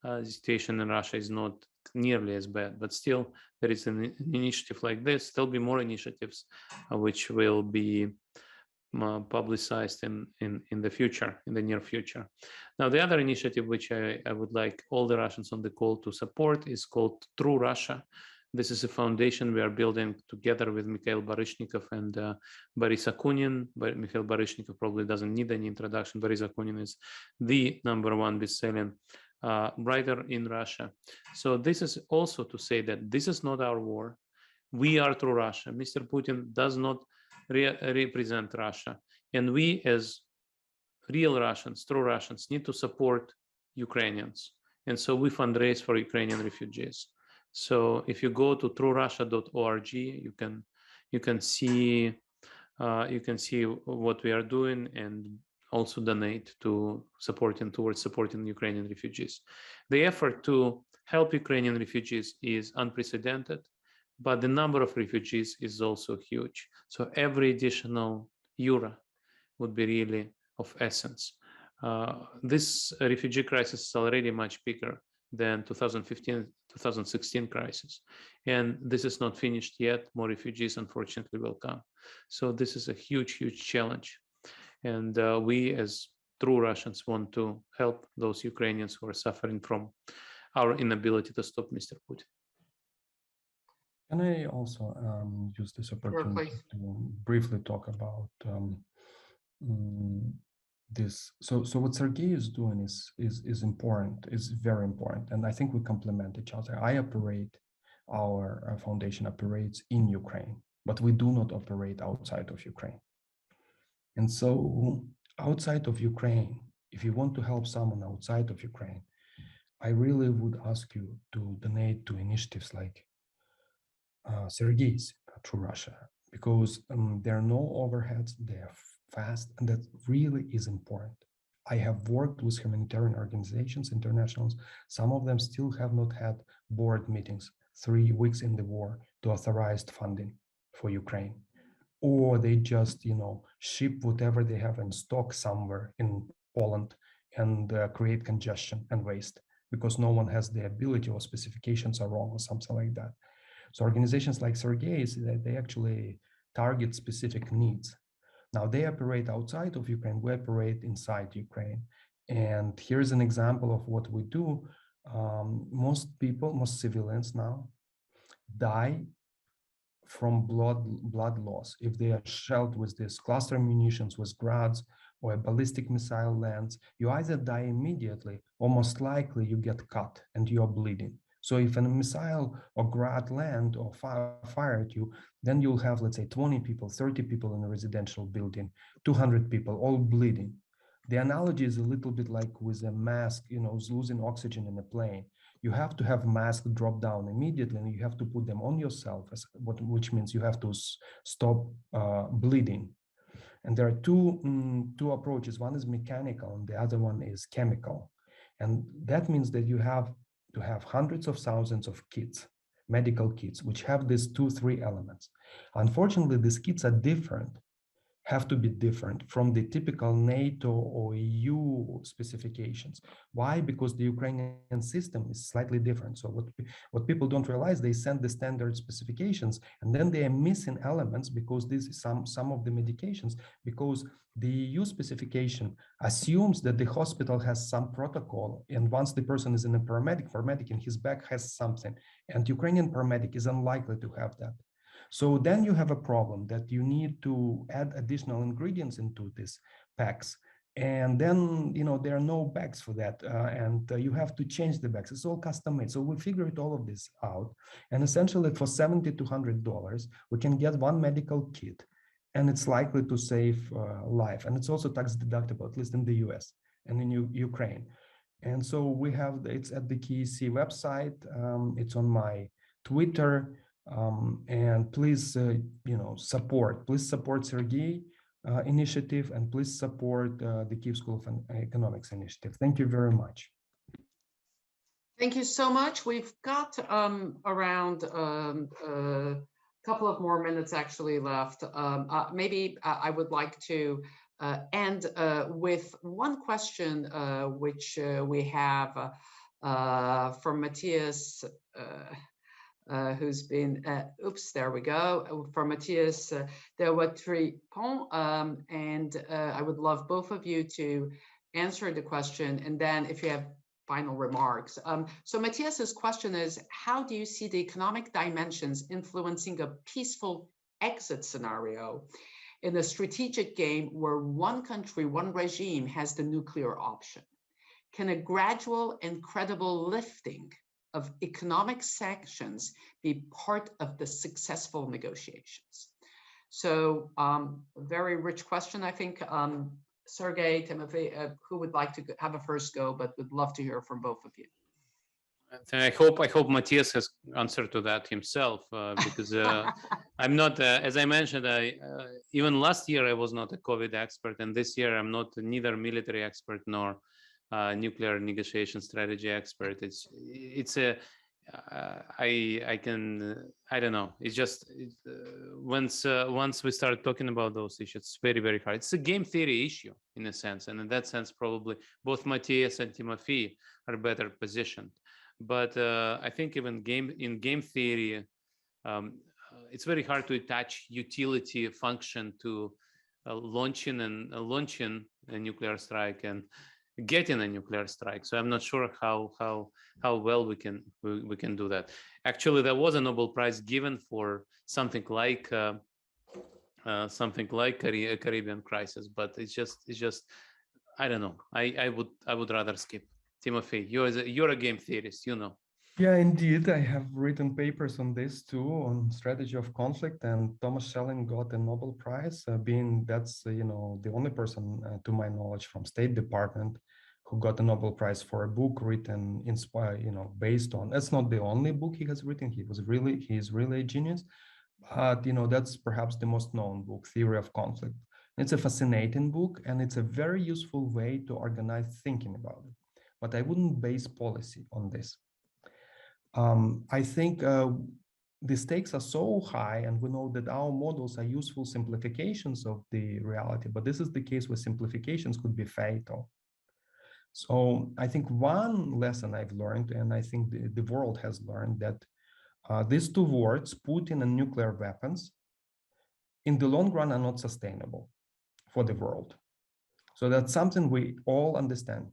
The situation in Russia is not nearly as bad, but still there is an initiative like this. There'll be more initiatives which will be publicized in the future, in the near future. Now, the other initiative which I would like all the Russians on the call to support is called True Russia. This is a foundation we are building together with Mikhail Baryshnikov and Boris Akunin. But Mikhail Baryshnikov probably doesn't need any introduction. Boris Akunin is the #1 best-selling writer in Russia. So this is also to say that this is not our war. We are True Russia. Mr. Putin does not represent Russia. And we as real Russians, true Russians, need to support Ukrainians. And so we fundraise for Ukrainian refugees. So if you go to truerussia.org, you can see what we are doing, and also donate to towards supporting Ukrainian refugees. The effort to help Ukrainian refugees is unprecedented, but the number of refugees is also huge. So every additional euro would be really of essence. This refugee crisis is already much bigger than 2015-2016 crisis. And this is not finished yet. More refugees, unfortunately, will come. So this is a huge, huge challenge. And we as true Russians want to help those Ukrainians who are suffering from our inability to stop Mr. Putin. Can I also use this opportunity to briefly talk about this? So what Sergey is doing is important, is very important, and I think we complement each other. Our foundation operates in Ukraine, but we do not operate outside of Ukraine. And so outside of Ukraine, if you want to help someone outside of Ukraine, I really would ask you to donate to initiatives like Sergey's True Russia, because there are no overheads, they are fast, and that really is important. I have worked with humanitarian organizations, internationals. Some of them still have not had board meetings 3 weeks in the war to authorize funding for Ukraine. Or they just, ship whatever they have in stock somewhere in Poland and create congestion and waste because no one has the ability or specifications are wrong or something like that. So organizations like Sergei, they actually target specific needs. Now they operate outside of Ukraine, we operate inside Ukraine. And here's an example of what we do. Most people, most civilians now die from blood loss if they are shelled with this cluster munitions, with grads, or a ballistic missile lands. You either die immediately, or most likely you get cut and you are bleeding. So if a missile or grad land or fire at you, then you'll have, let's say, 20 people, 30 people in a residential building, 200 people, all bleeding. The analogy is a little bit like with a mask, losing oxygen in a plane. You have to have masks drop down immediately, and you have to put them on yourself, which means you have to stop bleeding. And there are two approaches. One is mechanical, and the other one is chemical. And that means that you have to have hundreds of thousands of kits, medical kits, which have these 2-3 elements. Unfortunately, these kits are different, have to be different from the typical NATO or EU specifications. Why? Because the Ukrainian system is slightly different. So what people don't realize, they send the standard specifications and then they are missing elements because this is some of the medications, because the EU specification assumes that the hospital has some protocol, and once the person is in a paramedic in his bag has something, and Ukrainian paramedic is unlikely to have that. So then you have a problem that you need to add additional ingredients into these packs. And then, there are no bags for that. And you have to change the bags. It's all custom made. So we figured all of this out. And essentially for $70 to $100, we can get one medical kit, and it's likely to save life. And it's also tax deductible, at least in the US and in Ukraine. And so it's at the KEC website. It's on my Twitter. And please, support Sergei initiative, and please support the Kyiv School of Economics initiative. Thank you very much. Thank you so much. We've got around a couple of more minutes actually left. Maybe I would like to end with one question, which we have from Matthias, who's been, there we go, from Matthias de Watripon. And I would love both of you to answer the question, and then if you have final remarks. So Matthias's question is, how do you see the economic dimensions influencing a peaceful exit scenario in a strategic game where one country, one regime has the nuclear option? Can a gradual and credible lifting of economic sanctions be part of the successful negotiations? So very rich question, I think. Sergei, Timothy, who would like to have a first go, but would love to hear from both of you. I hope Matthias has answered to that himself, because I'm not, as I mentioned, even last year I was not a COVID expert, and this year I'm not neither military expert nor nuclear negotiation strategy expert. I don't know. It's just once we start talking about those issues, it's very, very hard. It's a game theory issue in a sense, and in that sense, probably both Matthias and Timothy are better positioned. But I think even in game theory, it's very hard to attach utility function to launching a nuclear strike and getting a nuclear strike. So I'm not sure how well we can do that. Actually, there was a Nobel Prize given for something like Caribbean crisis, but it's just I don't know. I would rather skip. Timothy, you're a game theorist, Yeah, indeed. I have written papers on this too, on strategy of conflict, and Thomas Schelling got a Nobel Prize, that's the only person to my knowledge from State Department who got a Nobel Prize for a book written based on. That's not the only book he has written. He's really a genius, but that's perhaps the most known book, Theory of Conflict. It's a fascinating book, and it's a very useful way to organize thinking about it. But I wouldn't base policy on this. I think the stakes are so high, and we know that our models are useful simplifications of the reality, but this is the case where simplifications could be fatal. So I think one lesson I've learned, and I think the world has learned, that these two words, Putin and nuclear weapons, in the long run are not sustainable for the world. So that's something we all understand.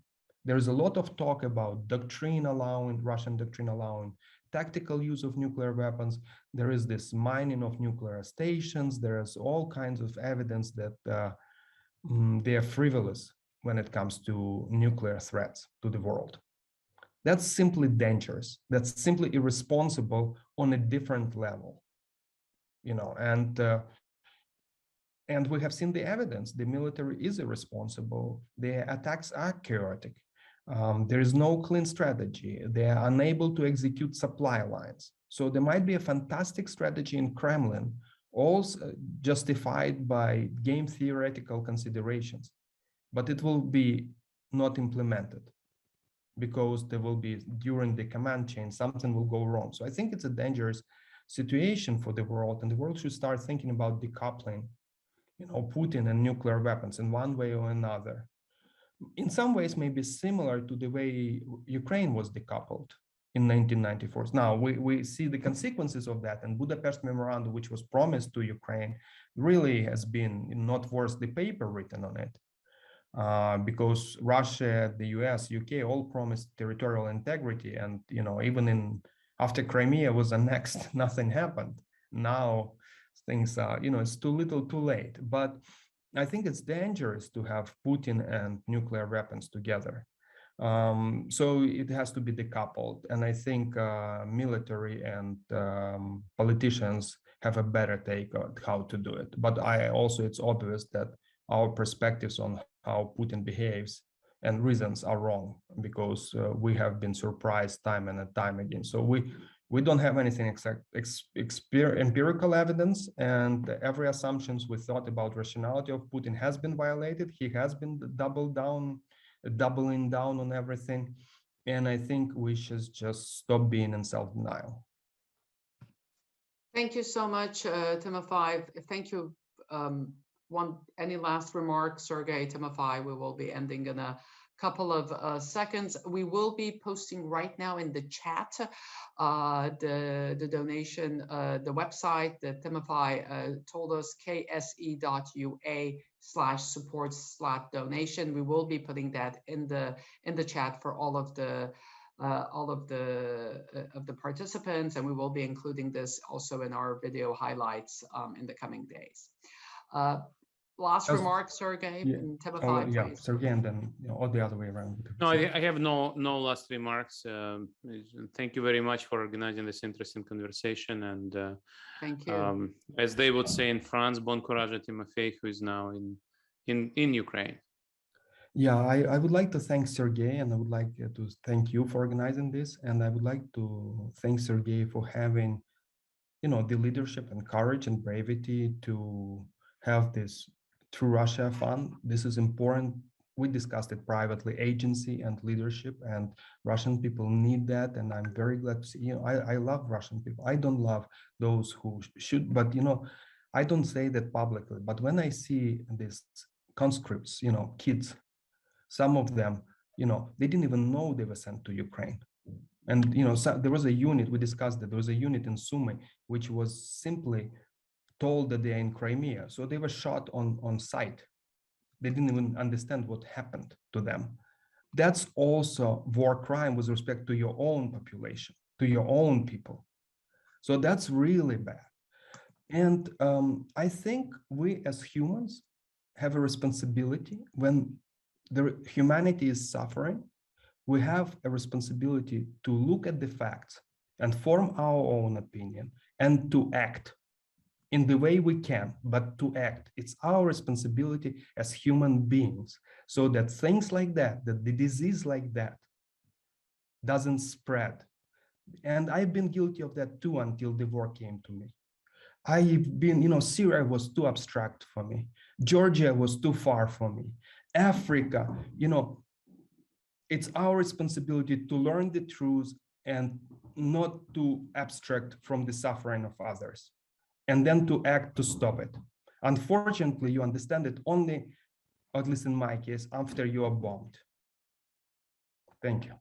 There is a lot of talk about doctrine allowing, Russian doctrine allowing tactical use of nuclear weapons. There is this mining of nuclear stations. There is all kinds of evidence that they are frivolous when it comes to nuclear threats to the world. That's simply dangerous. That's simply irresponsible on a different level, you know, and we have seen the evidence. The military is irresponsible. Their attacks are chaotic. There is no clean strategy. They are unable to execute supply lines. So there might be a fantastic strategy in Kremlin, also justified by game theoretical considerations, but it will be not implemented because there will be, during the command chain, something will go wrong. So I think it's a dangerous situation for the world, and the world should start thinking about decoupling, you know, Putin and nuclear weapons in one way or another. In some ways, maybe similar to the way Ukraine was decoupled in 1994. Now, we see the consequences of that, and Budapest Memorandum, which was promised to Ukraine, really has been not worth the paper written on it. Because Russia, the US, UK all promised territorial integrity, and you know, even after Crimea was annexed, nothing happened. Now things are, you know, it's too little, too late. But I think it's dangerous to have Putin and nuclear weapons together. So it has to be decoupled, and I think military and politicians have a better take on how to do it. But it's obvious that our perspectives on how Putin behaves and reasons are wrong, because we have been surprised time and time again. So we don't have anything except empirical evidence, and every assumptions we thought about rationality of Putin has been violated. He has been doubling down on everything. And I think we should just stop being in self-denial. Thank you so much, Timofey. Thank you. Any last remarks, Sergey, Timofey? We will be ending in a couple of seconds. We will be posting right now in the chat the donation, the website that Timofey told us, kse.ua/support/donation. We will be putting that in the chat for all of the participants, and we will be including this also in our video highlights in the coming days. Last remarks, Sergey, and Timofey, please. Sergey, and then or the other way around. No, I have no last remarks. Thank you very much for organizing this interesting conversation. And thank you. As they would say in France, bon courage à Timofey, who is now in Ukraine. Yeah, I would like to thank Sergey, and I would like to thank you for organizing this, and I would like to thank Sergey for having, you know, the leadership and courage and bravery to have this True Russia Fund. This is important. We discussed it privately, agency and leadership, and Russian people need that. And I'm very glad to see, you know, I love Russian people. I don't love those who should, but, you know, I don't say that publicly. But when I see these conscripts, you know, kids, some of them, you know, they didn't even know they were sent to Ukraine. And, you know, there was a unit, we discussed that there was a unit in Sumy, which was simply told that they're in Crimea. So they were shot on sight. They didn't even understand what happened to them. That's also war crime with respect to your own population, to your own people. So that's really bad. And I think we as humans have a responsibility when humanity is suffering. We have a responsibility to look at the facts and form our own opinion and to act in the way we can, but to act. It's our responsibility as human beings, so that things like that, that the disease like that doesn't spread. And I've been guilty of that too until the war came to me. I've been, you know, Syria was too abstract for me. Georgia was too far for me. Africa, you know, it's our responsibility to learn the truth and not to abstract from the suffering of others, and then to act to stop it. Unfortunately, you understand it only, at least in my case, after you are bombed. Thank you.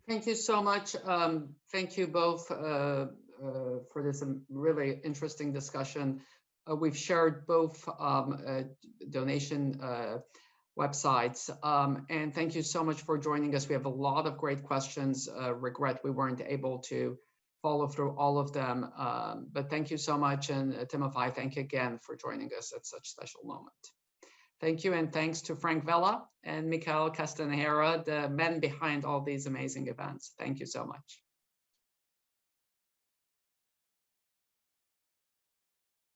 Thank you so much. Thank you both for this really interesting discussion. We've shared both donation websites. And thank you so much for joining us. We have a lot of great questions. Regret we weren't able to follow through all of them. But thank you so much. And Timofey, thank you again for joining us at such a special moment. Thank you, and thanks to Frank Vella and Mikhail Castanheira, the men behind all these amazing events. Thank you so much.